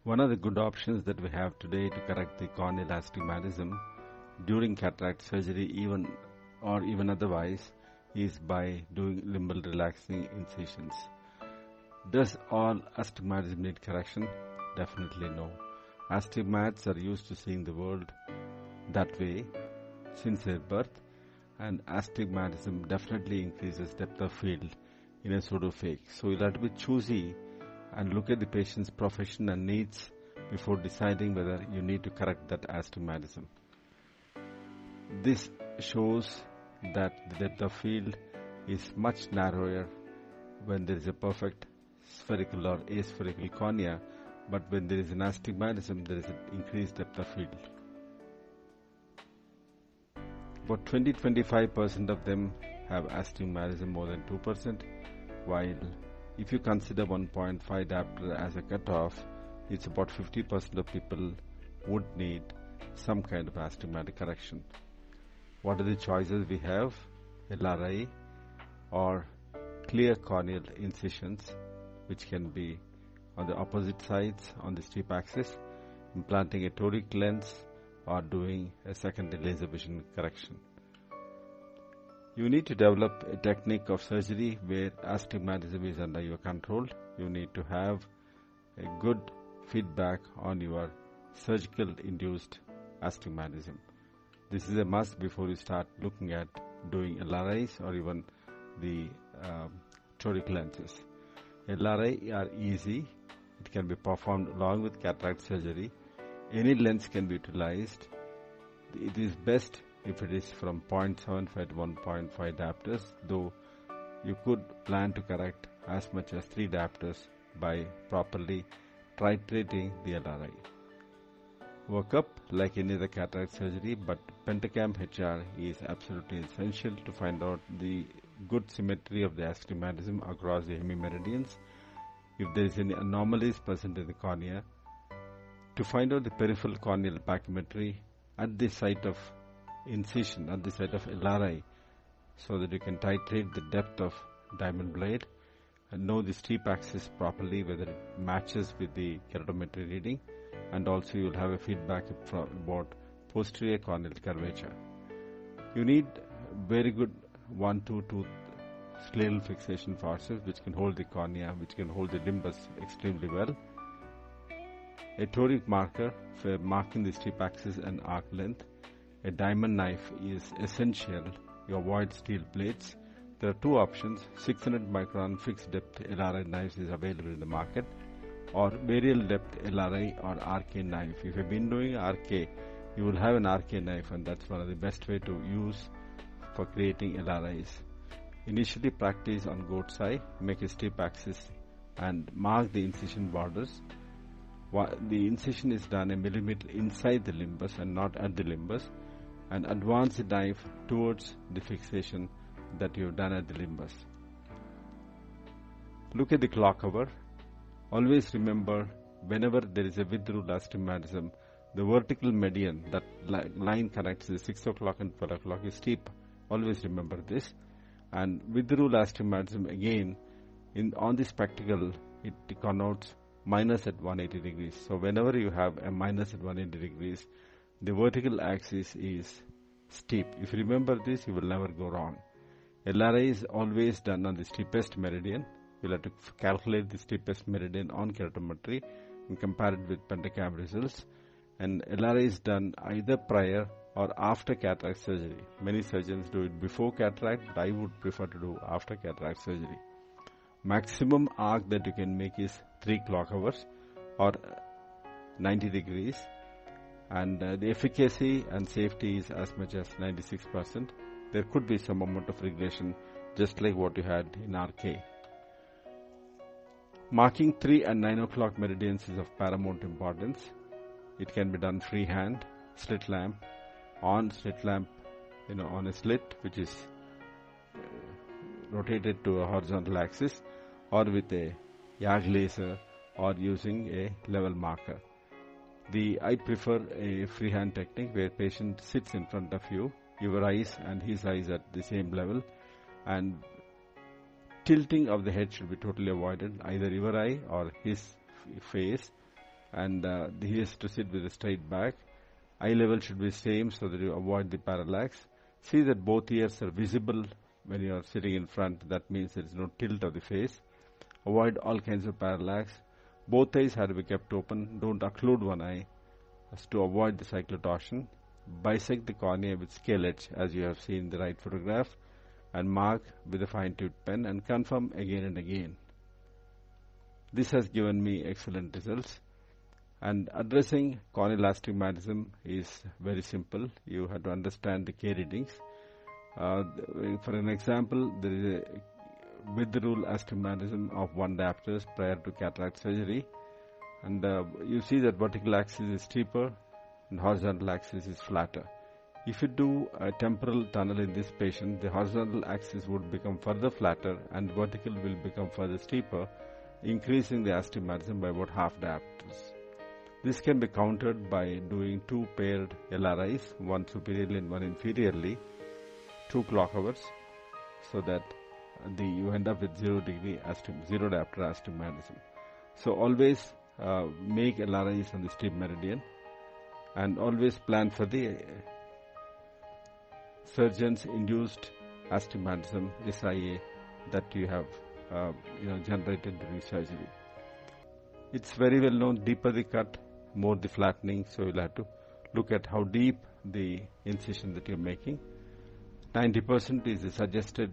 One of the good options that we have today to correct the corneal astigmatism during cataract surgery even otherwise is by doing limbal relaxing incisions. Does all astigmatism need correction? Definitely no. Astigmats are used to seeing the world that way since their birth, and astigmatism definitely increases depth of field in a pseudo-fake. So you'll have to be choosy and look at the patient's profession and needs before deciding whether you need to correct that astigmatism. This shows that the depth of field is much narrower when there is a perfect spherical or aspherical cornea, but when there is an astigmatism, there is an increased depth of field. About 20-25% of them have astigmatism more than 2%, while if you consider 1.5 diopter as a cutoff, it's about 50% of people would need some kind of astigmatic correction. What are the choices we have? LRI or clear corneal incisions, which can be on the opposite sides on the steep axis, implanting a toric lens, or doing a secondary laser vision correction. You need to develop a technique of surgery where astigmatism is under your control. You need to have a good feedback on your surgical induced astigmatism. This is a must before you start looking at doing LRIs or even the toric lenses. LRI are easy. It can be performed along with cataract surgery. Any lens can be utilized. It is best if it is from 0.75 to 1.5 diopters, though you could plan to correct as much as 3 diopters by properly titrating the LRI. Workup like any other cataract surgery, but pentacam HR is absolutely essential to find out the good symmetry of the astigmatism across the hemimeridians. If there is any anomalies present in the cornea, to find out the peripheral corneal pachymetry at the site of incision, at the site of LRI, so that you can titrate the depth of diamond blade and know the steep axis properly, whether it matches with the keratometry reading, and also you will have a feedback about posterior corneal curvature. You need very good 1-2 tooth scleral fixation forces which can hold the cornea, which can hold the limbus extremely well. A toric marker for marking the steep axis and arc length. A diamond knife is essential. You avoid steel blades. There are two options. 600 micron fixed depth LRI knives is available in the market, or variable depth LRI or RK knife. If you've been doing RK, you will have an RK knife, and that's one of the best way to use for creating LRIs. Initially practice on goat's eye, make a steep axis and mark the incision borders. The incision is done a millimeter inside the limbus and not at the limbus, and advance the knife towards the fixation that you have done at the limbus. Look at the clock hour. Always remember, whenever there is a with-rule astigmatism, the vertical median, that line connects the 6 o'clock and 12 o'clock, is steep. Always remember this. And with-rule astigmatism, again, on the spectacle, it connotes minus at 180 degrees. So whenever you have a minus at 180 degrees, the vertical axis is steep. If you remember this, you will never go wrong. LRI is always done on the steepest meridian. You'll have to calculate the steepest meridian on keratometry and compare it with pentacam results. And LRI is done either prior or after cataract surgery. Many surgeons do it before cataract, but I would prefer to do after cataract surgery. Maximum arc that you can make is 3 clock hours or 90 degrees. And the efficacy and safety is as much as 96%. There could be some amount of regression, just like what you had in RK. Marking 3 and 9 o'clock meridians is of paramount importance. It can be done freehand, slit lamp, on a slit which is rotated to a horizontal axis, or with a YAG laser, or using a level marker. I prefer a freehand technique where patient sits in front of you, your eyes and his eyes at the same level, and tilting of the head should be totally avoided, either your eye or his face. and he has to sit with a straight back. Eye level should be same so that you avoid the parallax. See that both ears are visible when you are sitting in front. That means there is no tilt of the face. Avoid all kinds of parallax. Both eyes have to be kept open. Don't occlude one eye as to avoid the cyclotorsion. Bisect the cornea with scale edge as you have seen in the right photograph, and mark with a fine-tooth pen and confirm again and again. This has given me excellent results. And addressing corneal astigmatism is very simple. You have to understand the K readings. For an example, there is a with rule astigmatism of 1 diopter prior to cataract surgery, and you see that vertical axis is steeper and horizontal axis is flatter. If you do a temporal tunnel in this patient, the horizontal axis would become further flatter and vertical will become further steeper, increasing the astigmatism by about half diopters. This can be countered by doing 2 paired LRIs, one superiorly and one inferiorly, 2 clock hours, so that you end up with 0 diopter astigmatism. So always make LRIs on the steep meridian, and always plan for the surgeon's induced astigmatism SIA that you have generated during surgery. It's very well known, deeper the cut, more the flattening, so you'll have to look at how deep the incision that you're making. 90% is the suggested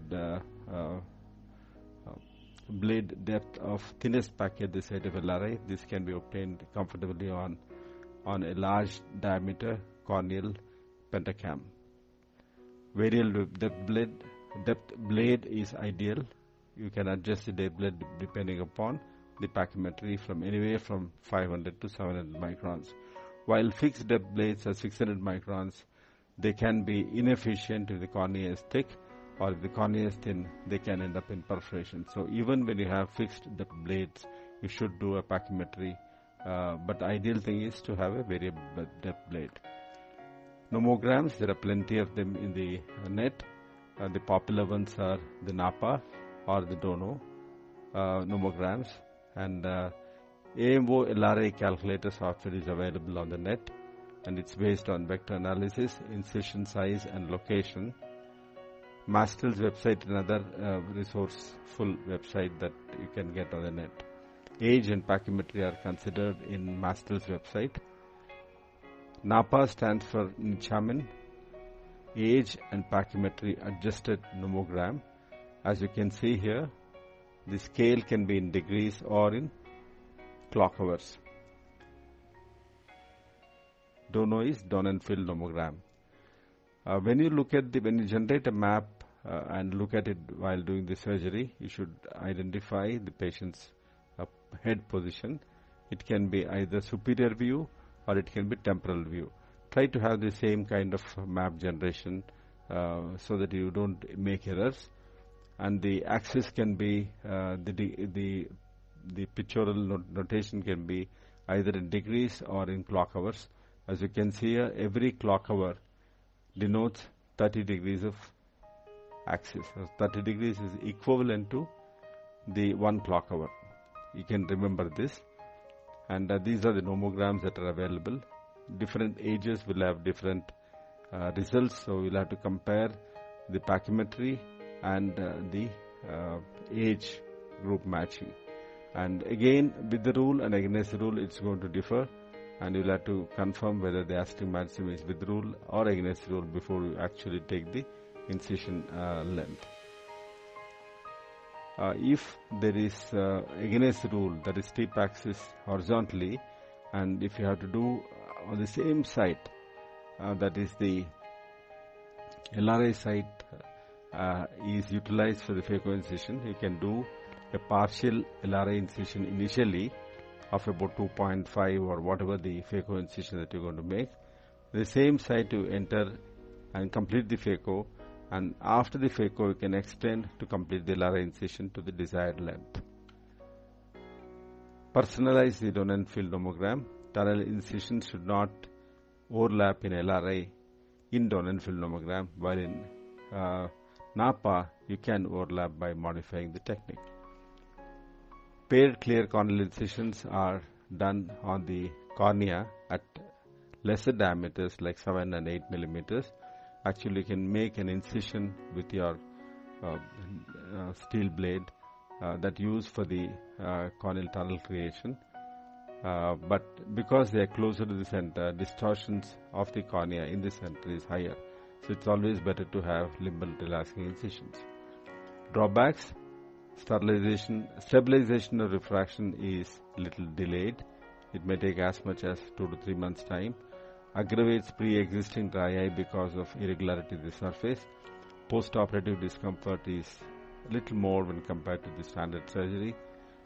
blade depth of thinnest pack at the side of LRI. This can be obtained comfortably on a large diameter corneal pentacam. Variable depth blade is ideal. You can adjust the depth blade depending upon the pachymetry from anywhere from 500 to 700 microns. While fixed depth blades are 600 microns, they can be inefficient if the cornea is thick, or if the cornea is thin, they can end up in perforation. So even when you have fixed depth blades, you should do a pachymetry, but ideal thing is to have a variable depth blade. Nomograms, there are plenty of them in the net. The popular ones are the NAPA or the Dono nomograms, and AMO LRI calculator software is available on the net, and it's based on vector analysis, incision size and location. Mastel's website, another resourceful website that you can get on the net. Age and pachymetry are considered in Mastel's website. NAPA stands for Nichamin, age and pachymetry adjusted nomogram. As you can see here, the scale can be in degrees or in clock hours. Dono is Donenfeld nomogram. When you generate a map and look at it while doing the surgery, you should identify the patient's head position. It can be either superior view or it can be temporal view. Try to have the same kind of map generation so that you don't make errors. And the axis can be the pictorial notation can be either in degrees or in clock hours. As you can see here, every clock hour denotes 30 degrees of axis. So 30 degrees is equivalent to the 1 clock hour. You can remember this. And these are the nomograms that are available. Different ages will have different results, so we'll have to compare the pachymetry and the age group matching. And again, with the rule and against the rule, it's going to differ, and you'll have to confirm whether the astigmatism is with rule or against rule before you actually take the incision length. If there is against rule, that is steep axis horizontally, and if you have to do on the same site, that is the LRI site is utilized for the phaco incision, you can do a partial LRI incision initially of about 2.5 or whatever the phaco incision that you're going to make. The same site you enter and complete the phaco, and after the phaco you can extend to complete the LRI incision to the desired length. Personalize the Donenfeld nomogram. Tunnel incisions should not overlap in LRI in Donenfeld nomogram, while in NAPA you can overlap by modifying the technique. Paired clear corneal incisions are done on the cornea at lesser diameters like 7 and 8 millimeters, actually you can make an incision with your steel blade that used for the corneal tunnel creation. But because they are closer to the center, distortions of the cornea in the center is higher. So it's always better to have limbal delasking incisions. Drawbacks: stabilization of refraction is little delayed. It may take as much as 2 to 3 months time. Aggravates pre-existing dry eye because of irregularity of the surface. Post-operative discomfort is little more when compared to the standard surgery.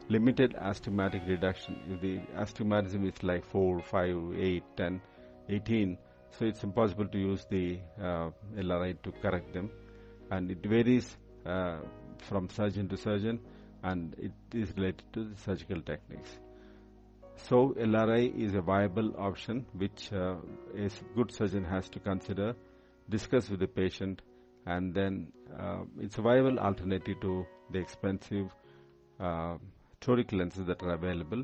Limited astigmatic reduction. If the astigmatism is like 4, 5, 8, 10, 18, so it's impossible to use the LRI to correct them, and it varies from surgeon to surgeon, and it is related to the surgical techniques. So LRI is a viable option which a good surgeon has to consider, discuss with the patient, and then it's a viable alternative to the expensive toric lenses that are available.